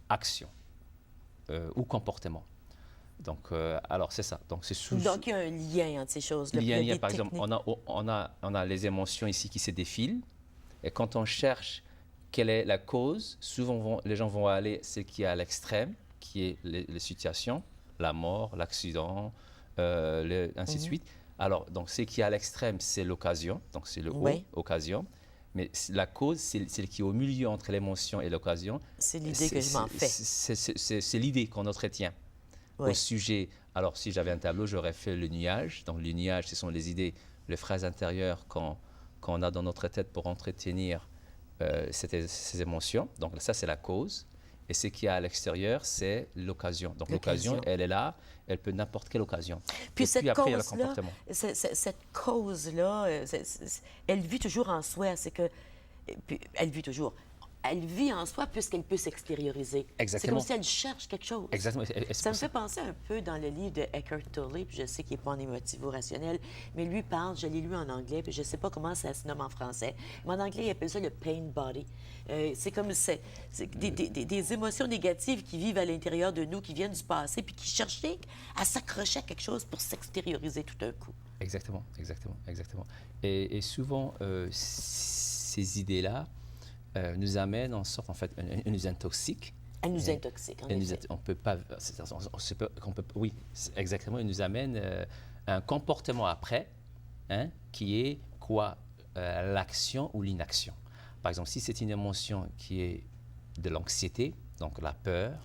action ou comportement. Donc, alors c'est ça. Donc, c'est Donc, il y a un lien entre ces choses-là. il y Puis a il un y a lien, des par exemple, techniques. on a les émotions ici qui se défilent. Et quand on cherche quelle est la cause, souvent les gens vont aller ce qui est à l'extrême, qui est les situations, la mort, l'accident, ainsi de Mhm. suite. Alors, donc, ce qui est à l'extrême, c'est l'occasion, donc c'est le haut, Oui, occasion. Mais la cause, c'est celle qui est au milieu entre l'émotion et l'occasion. c'est l'idée que je m'en fais. C'est l'idée qu'on entretient au Oui. sujet. Alors, si j'avais un tableau, j'aurais fait le nuage. Donc, le nuage, ce sont les idées, les phrases intérieures qu'on a dans notre tête pour entretenir ces émotions. Donc, ça, c'est la cause. Et ce qu'il y a à l'extérieur, c'est l'occasion. Donc, l'occasion, L'occasion. elle est là, elle peut n'importe quelle occasion. Puis Et puis cette après, il y a le cause-là, comportement. cette cause-là, elle vit toujours en soi. C'est que, puis, elle vit toujours. Elle vit en soi puisqu'elle peut s'extérioriser. C'est comme Exactement. si elle cherche quelque chose. Exactement. Et c'est Ça pour me fait ça. penser un peu dans le livre de Eckhart Tolle, puis je sais qu'il n'est pas en émotivo-rationnel, mais lui parle, je l'ai lu en anglais, puis je ne sais pas comment ça se nomme en français, mais en anglais, il appelle ça le pain body. C'est comme des émotions négatives qui vivent à l'intérieur de nous, qui viennent du passé, puis qui cherchent à s'accrocher à quelque chose pour s'extérioriser tout d'un coup. Exactement, exactement, exactement. Et souvent, ces idées-là nous amènent en sorte, en fait, elles nous intoxiquent. Elle nous Et intoxique, en elles nous, effet. on peut pas, oui, exactement, elles nous amènent un comportement après, hein, qui est quoi? L'action ou l'inaction. Par exemple, si c'est une émotion qui est de l'anxiété, donc la peur,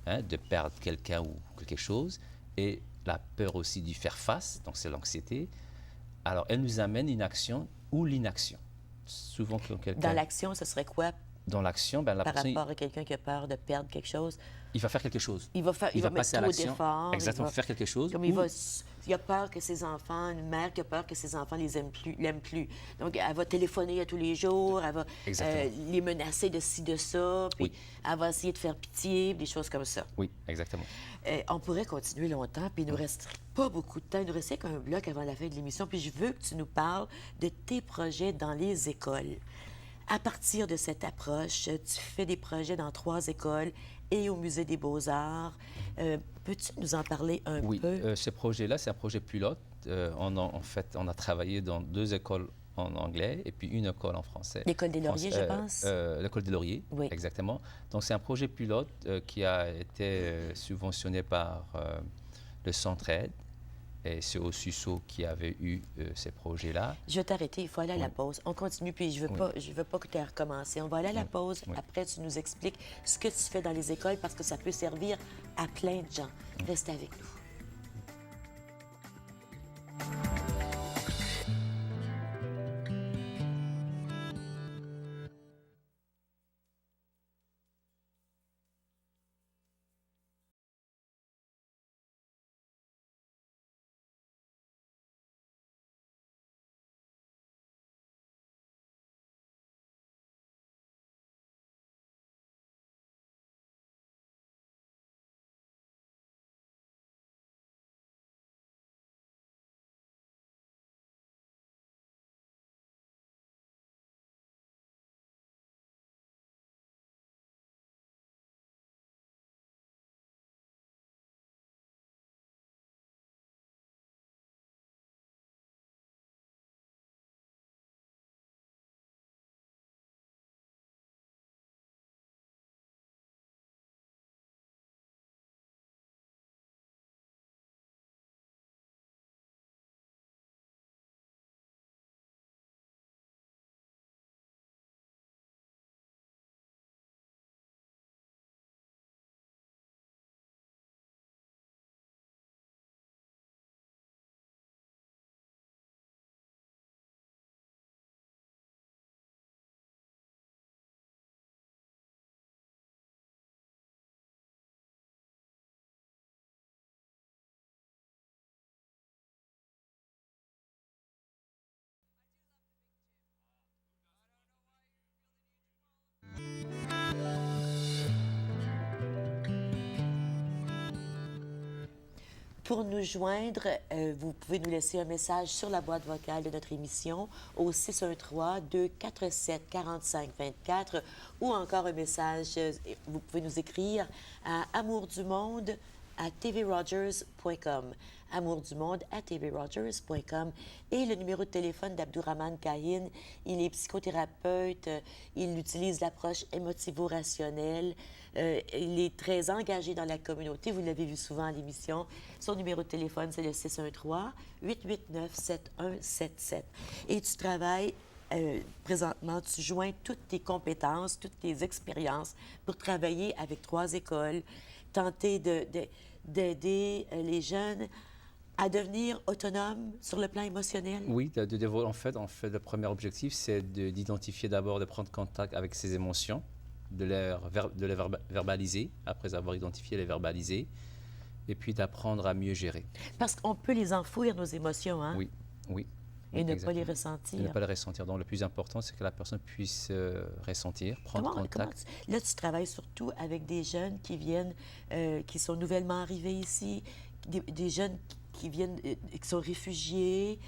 hein, de perdre quelqu'un ou quelque chose, et la peur aussi d'y faire face, donc c'est l'anxiété, alors elle nous amène une action ou l'inaction. Souvent, quand Dans quelqu'un, l'action, ce serait quoi dans l'action, ben, la par personne, rapport à quelqu'un qui a peur de perdre quelque chose? il va faire quelque chose. Il Il va va mettre passer à trop l'action, d'efforts, exactement, faire quelque chose, comme ou il a peur que ses enfants, une mère qui a peur que ses enfants l'aiment plus. Donc, elle va téléphoner à tous les jours, elle va exactement. les menacer de ci, de ça, puis Oui, elle va essayer de faire pitié, des choses comme ça. oui, exactement. On pourrait continuer longtemps, puis il nous reste pas beaucoup de temps. Il nous restait qu'un bloc avant la fin de l'émission, puis je veux que tu nous parles de tes projets dans les écoles. À partir de cette approche, tu fais des projets dans 3 écoles et au Musée des Beaux-Arts. Peux-tu nous en parler un Oui, peu? ce projet-là, c'est un projet pilote. En fait, on a travaillé dans 2 écoles en anglais et puis une école en français. L'École des Lauriers, je pense? L'école des Lauriers, Oui. exactement. Donc, c'est un projet pilote qui a été subventionné par le Centre Aide. Et c'est au SUSO qui avait eu ces projets-là. Je vais t'arrêter, il faut aller à la Oui, pause. On continue, puis oui, je veux pas que tu aies recommencé. On va aller à la oui, pause. oui. Après, tu nous expliques ce que tu fais dans les écoles parce que ça peut servir à plein de gens. Reste avec nous. Pour nous joindre, vous pouvez nous laisser un message sur la boîte vocale de notre émission au 613-247-4524 ou encore un message, vous pouvez nous écrire à amourdumonde@tvrogers.com. amourdumonde@tvrogers.com. Et le numéro de téléphone d'Abdourahmane Kahin, il est psychothérapeute, il utilise l'approche émotivo-rationnelle, il est très engagé dans la communauté, vous l'avez vu souvent à l'émission. Son numéro de téléphone, c'est le 613-889-7177. Et tu travailles présentement, tu joins toutes tes compétences, toutes tes expériences pour travailler avec 3 écoles, tenter d'aider les jeunes à devenir autonomes sur le plan émotionnel? Oui, en fait, le premier objectif, c'est d'identifier d'abord, de prendre contact avec ses émotions, de les verbaliser, après avoir identifié, les verbaliser, et puis d'apprendre à mieux gérer. Parce qu'on peut les enfouir, nos émotions, hein? Oui, oui. Et ne pas les exactement. ressentir. Et ne pas les ressentir. Donc, le plus important, c'est que la personne puisse ressentir, prendre contact. Là, tu travailles surtout avec des jeunes qui viennent, qui sont nouvellement arrivés ici, des jeunes qui viennent, qui sont réfugiés,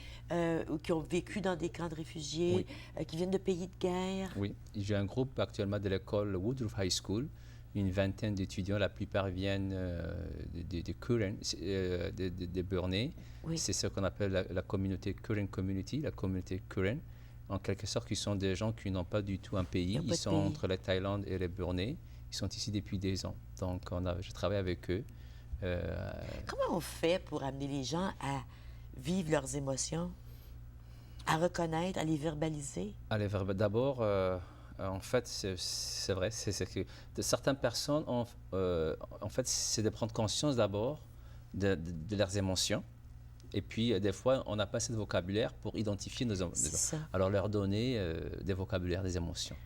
ou qui ont vécu dans des camps de réfugiés, qui viennent de pays de guerre. Oui, j'ai un groupe actuellement de l'école Woodruff High School, une vingtaine d'étudiants, la plupart viennent de Curran, de Burney. Oui. C'est ce qu'on appelle la communauté Curran Community, la communauté Curran. En quelque sorte, qui sont des gens qui n'ont pas du tout un pays. Ils sont entre la Thaïlande et le Burney. Ils sont ici depuis des ans. Donc, je travaille avec eux. Comment on fait pour amener les gens à vivre leurs émotions, à reconnaître, à les verbaliser? D'abord, en fait, c'est vrai, c'est que certaines personnes, en fait, c'est de prendre conscience d'abord de leurs émotions. Et puis, des fois, on n'a pas assez de vocabulaire pour identifier nos émotions. Alors, leur donner des vocabulaires, des émotions.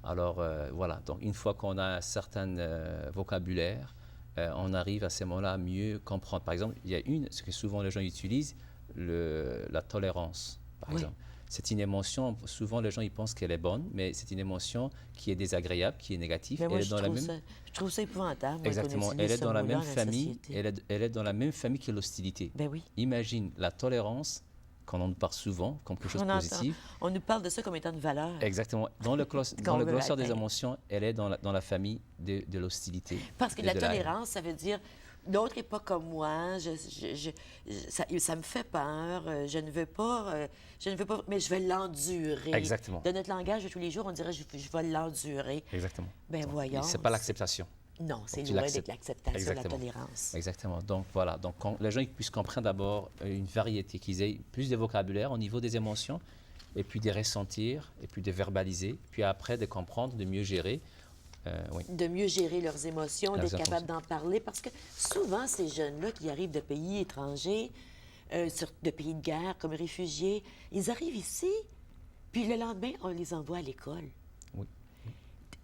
Alors, voilà. Donc, une fois qu'on a un certain vocabulaire, on arrive à ce moment-là à mieux comprendre. Par exemple, il y a ce que souvent les gens utilisent, la tolérance, par exemple. C'est une émotion, souvent les gens ils pensent qu'elle est bonne, mais c'est une émotion qui est désagréable, qui est négative. Mais moi, je trouve ça épouvantable. Exactement. Elle est dans la même famille. Elle est dans la même famille que l'hostilité. Ben oui. Imagine la tolérance, qu'on en parle souvent comme quelque chose de positif. On nous parle de ça comme étant une valeur. Exactement. Dans le glossaire des émotions, elle est dans la famille de l'hostilité. Parce que la tolérance, ça veut dire l'autre n'est pas comme moi, ça me fait peur, je ne veux pas, mais je vais l'endurer. Exactement. De notre langage de tous les jours, on dirait je vais l'endurer. Exactement. Ben voyons. C'est pas l'acceptation. Non, c'est loin d'être l'acceptation, la tolérance. Exactement. Donc voilà, donc les gens ils puissent comprendre d'abord une variété, qu'ils aient plus de vocabulaire au niveau des émotions, et puis de ressentir, et puis de verbaliser, puis après de comprendre, de mieux gérer. De mieux gérer leurs émotions, d'être capable d'en parler, parce que souvent, ces jeunes-là qui arrivent de pays étrangers, de pays de guerre, comme réfugiés, ils arrivent ici, puis le lendemain, on les envoie à l'école. Oui.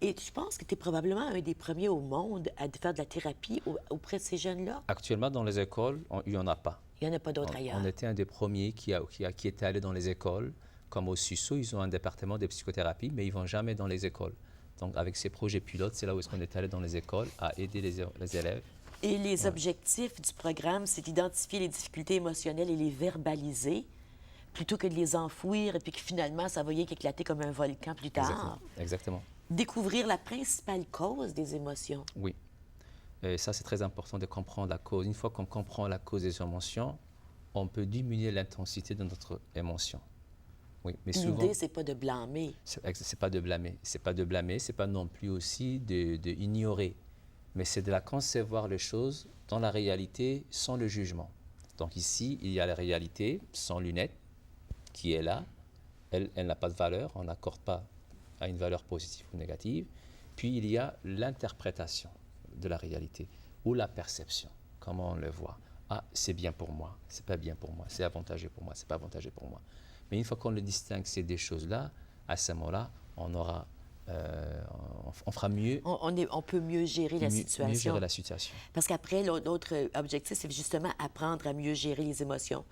Et je pense que tu es probablement un des premiers au monde à faire de la thérapie auprès de ces jeunes-là. Actuellement, dans les écoles, il n'y en a pas. Il n'y en a pas d'autres ailleurs. On était un des premiers qui était allé dans les écoles, comme au SUSO, ils ont un département de psychothérapie, mais ils ne vont jamais dans les écoles. Donc, avec ces projets pilotes, c'est là où on est allé dans les écoles à aider les élèves. Et les objectifs du programme, c'est d'identifier les difficultés émotionnelles et les verbaliser, plutôt que de les enfouir et puis que finalement, ça va y éclater comme un volcan plus tard. Exactement. Découvrir la principale cause des émotions. Oui. Et ça, c'est très important de comprendre la cause. Une fois qu'on comprend la cause des émotions, on peut diminuer l'intensité de notre émotion. Oui, mais souvent, l'idée, c'est pas de blâmer. C'est pas de blâmer. C'est pas de blâmer, c'est pas non plus aussi de ignorer. Mais c'est de la concevoir les choses dans la réalité sans le jugement. Donc ici, il y a la réalité sans lunettes qui est là. Elle n'a pas de valeur, on n'accorde pas à une valeur positive ou négative. Puis il y a l'interprétation de la réalité ou la perception, comment on le voit. Ah, c'est bien pour moi, c'est pas bien pour moi, c'est avantageux pour moi, c'est pas avantageux pour moi. Mais une fois qu'on le distingue, ces deux choses-là, à ce moment-là, on fera mieux. On peut mieux gérer la situation. Mieux gérer la situation. Parce qu'après, l'autre objectif, c'est justement apprendre à mieux gérer les émotions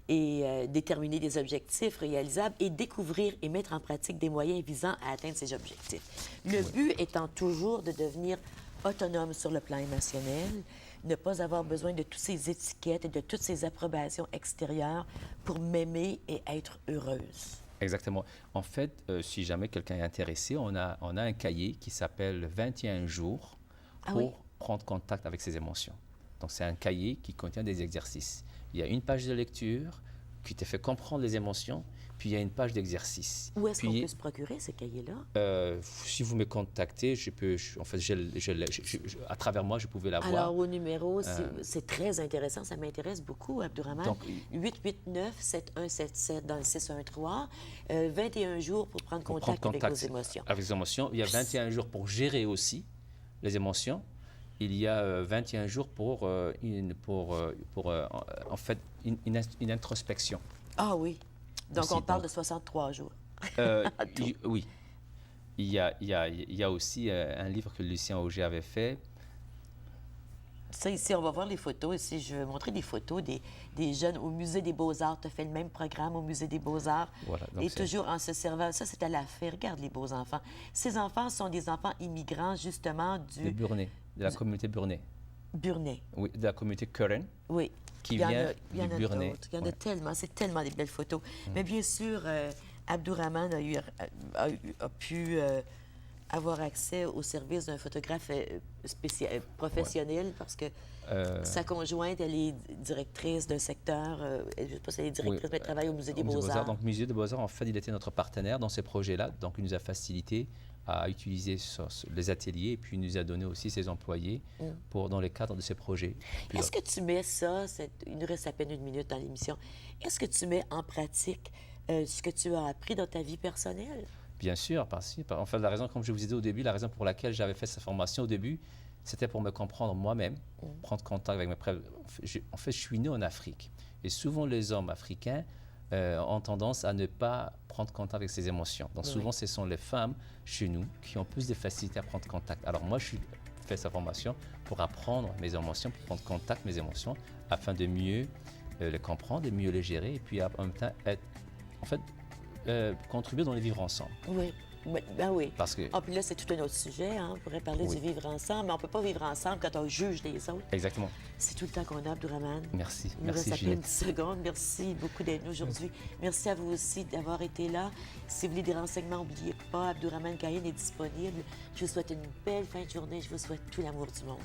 et déterminer des objectifs réalisables et découvrir et mettre en pratique des moyens visant à atteindre ces objectifs. Le but étant toujours de devenir autonome sur le plan émotionnel, ne pas avoir besoin de toutes ces étiquettes et de toutes ces approbations extérieures pour m'aimer et être heureuse. Exactement. En fait, si jamais quelqu'un est intéressé, on a un cahier qui s'appelle 21 jours Ah pour oui? prendre contact avec ses émotions. Donc, c'est un cahier qui contient des exercices. Il y a une page de lecture qui te fait comprendre les émotions, puis il y a une page d'exercice. Où est-ce qu'on Puis, peut se procurer ce cahier-là? si vous me contactez, en fait, à travers moi, je pouvais l'avoir. Alors, au numéro, c'est très intéressant. Ça m'intéresse beaucoup, Abdourahmane. Donc, 889-7177 dans le 613. 21 jours pour prendre pour contact, prendre avec vos émotions. avec les émotions. Il y a 21 jours pour gérer aussi les émotions. Il y a 21 jours pour, en fait, une introspection. Ah oui. Donc, Aussi, on parle donc. de 63 jours. Oui. Il y a aussi un livre que Lucien Auger avait fait. Ça, ici, on va voir les photos. Ici, je vais montrer des photos des jeunes au Musée des Beaux-Arts. Tu as fait le même programme au Musée des Beaux-Arts. Voilà, donc Et c'est- toujours en se servant. Ça, c'est à la fin. Regarde les beaux enfants. Ces enfants sont des enfants immigrants, justement, De du Burnay, de la communauté Burnay. Burnay. Oui, de la communauté Curran, Oui. qui Il y en vient a, il y en du a Burnay. d'autres. Il y en a Ouais. tellement. C'est tellement des belles photos. Mais bien sûr, Abdourahmane a pu avoir accès au service d'un photographe professionnel parce que sa conjointe, elle est directrice d'un secteur. Je ne sais pas si elle est directrice, mais elle travaille au Musée des Au Musée Beaux-Arts. Donc, Musée des Beaux-Arts, en fait, il était notre partenaire dans ces projets-là. Donc, il nous a facilité à utiliser les ateliers et puis il nous a donné aussi ses employés dans le cadre de ces projets. Puis Est-ce que tu mets ça, il nous reste à peine 1 minute dans l'émission, est-ce que tu mets en pratique ce que tu as appris dans ta vie personnelle? bien sûr, en fait, la raison, comme je vous ai dit au début, la raison pour laquelle j'avais fait cette formation au début, c'était pour me comprendre moi-même, prendre contact avec mes preuves. En fait, je suis né en Afrique. Et souvent, les hommes africains ont tendance à ne pas prendre contact avec ses émotions. Donc, souvent, ce sont les femmes chez nous qui ont plus de facilité à prendre contact. Alors, moi, je suis fait cette formation pour apprendre mes émotions, pour prendre contact avec mes émotions, afin de mieux les comprendre, de mieux les gérer, et puis en même temps, contribuer dans les vivre ensemble. Oui. Ben oui. Parce que, Ah, puis là, c'est tout un autre sujet. Hein? On pourrait parler Oui. du vivre ensemble, mais on ne peut pas vivre ensemble quand on juge les autres. exactement. C'est tout le temps qu'on a, Abdourahmane. Merci. Il nous reste Merci, à peine Ginette. 10 secondes. Merci beaucoup d'être là aujourd'hui. Merci à vous aussi d'avoir été là. Si vous voulez des renseignements, n'oubliez pas, Abdourahmane Kayane est disponible. Je vous souhaite une belle fin de journée. Je vous souhaite tout l'amour du monde.